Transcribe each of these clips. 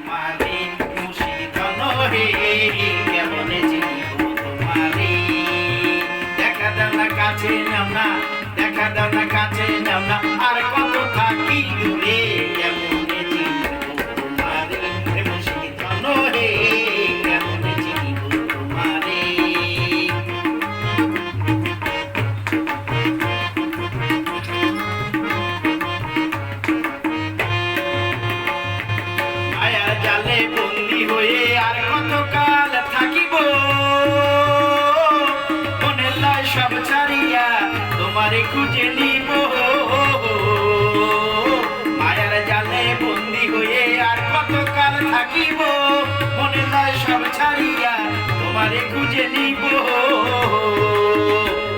তোমারে মুর্শিদন হে কেমনে চিনিব তোমারে দেখা দাও না কাছে নাও না দেখা দাও না কাছে নাও না আর কত থাকি দূরে কেমনে চিনিব তোমারে মুর্শিদন হে কেমনে চিনিব তোমারে মায়ার জালে বন্দী হয়ে আর কতকাল থাকিব মনের লয় সব ছাড়িয়া তোমারে খুঁজে নিব মায়ার জালে বন্দী হয়ে আর কতকাল থাকিব মনের লয় সব ছাড়িয়া তোমারে খুঁজে নিব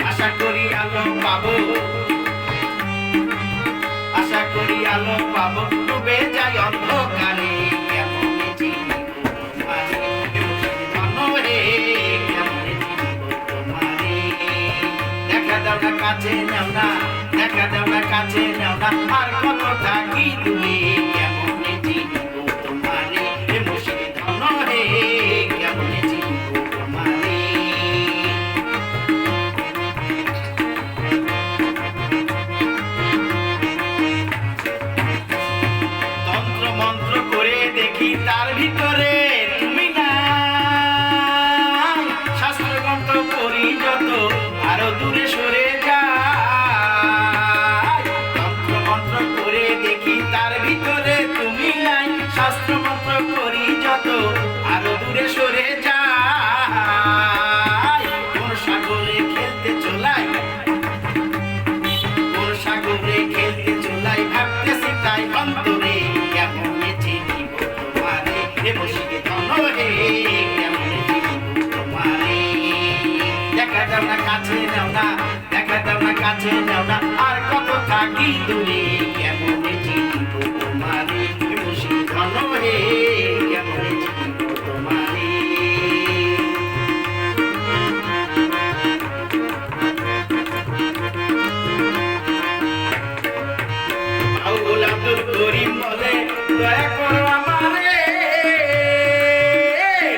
আশা করি আলো পাবো আশা করি আলো পাবো ডুবে যাই অন্ধকারে কেমনে চিনিব তোমারে মুর্শিদন হে কেমনে চিনিব তোমারে দেখা দাও না কাছে নাও না দেখা দাও না কাছে নাও না আর কত থাকি দূরে কেমনে চিনিব তোমারে মুর্শিদন হে কেমনে চিনিব তোমারে তন্ত্র মন্ত্র করে দেখি তার ভিতরে তুমি নাই শাস্ত্রগ্রন্থ পড়ি যত আরো দূরে সরে যায় তন্ত্র মন্ত্র করে দেখি তার ভিতরে তুমি নাই শাস্ত্র মন্ত্র করি যত আরো দূরে সরে যায় কোন সাগরে খেলতে চলাই কোন সাগরে খেলতে চলাই ভাবতেছি তাই অন্তরে কেমনে চিনিব তোমারে মুর্শিদন হে কেমনে চিনিব তোমারে দেখা দাও না কাছে নাও না দেখা দাও না কাছে নাও না আর কত থাকি দূরে কেমনে চিনিব তোমারে মুর্শিদন হে কেমনে চিনিব তোমারে বাউল আব্দুল করিম বলে দয়া করো আমারে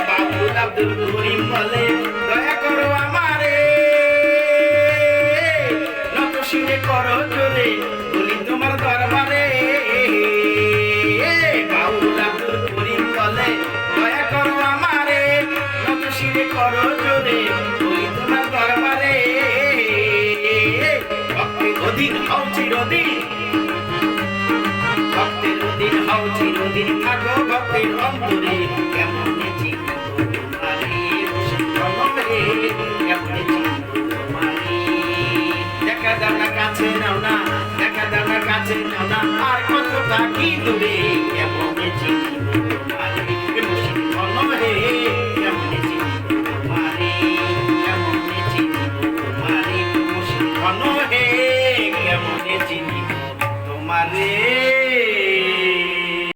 বাউল আব্দুল করিম বলে দয়া করো আমারে নত শিরে করো জোরে বলি তোমার দরবারে বাউল আব্দুল করিম বলে দয়া করো আমারে নত শিরে করো জোরে বলি তোমার দরবারে ভক্তি অধীন হও চিরদিন ভক্তের অধীন হও চিরদিন থাকো ভক্তের অন্তরে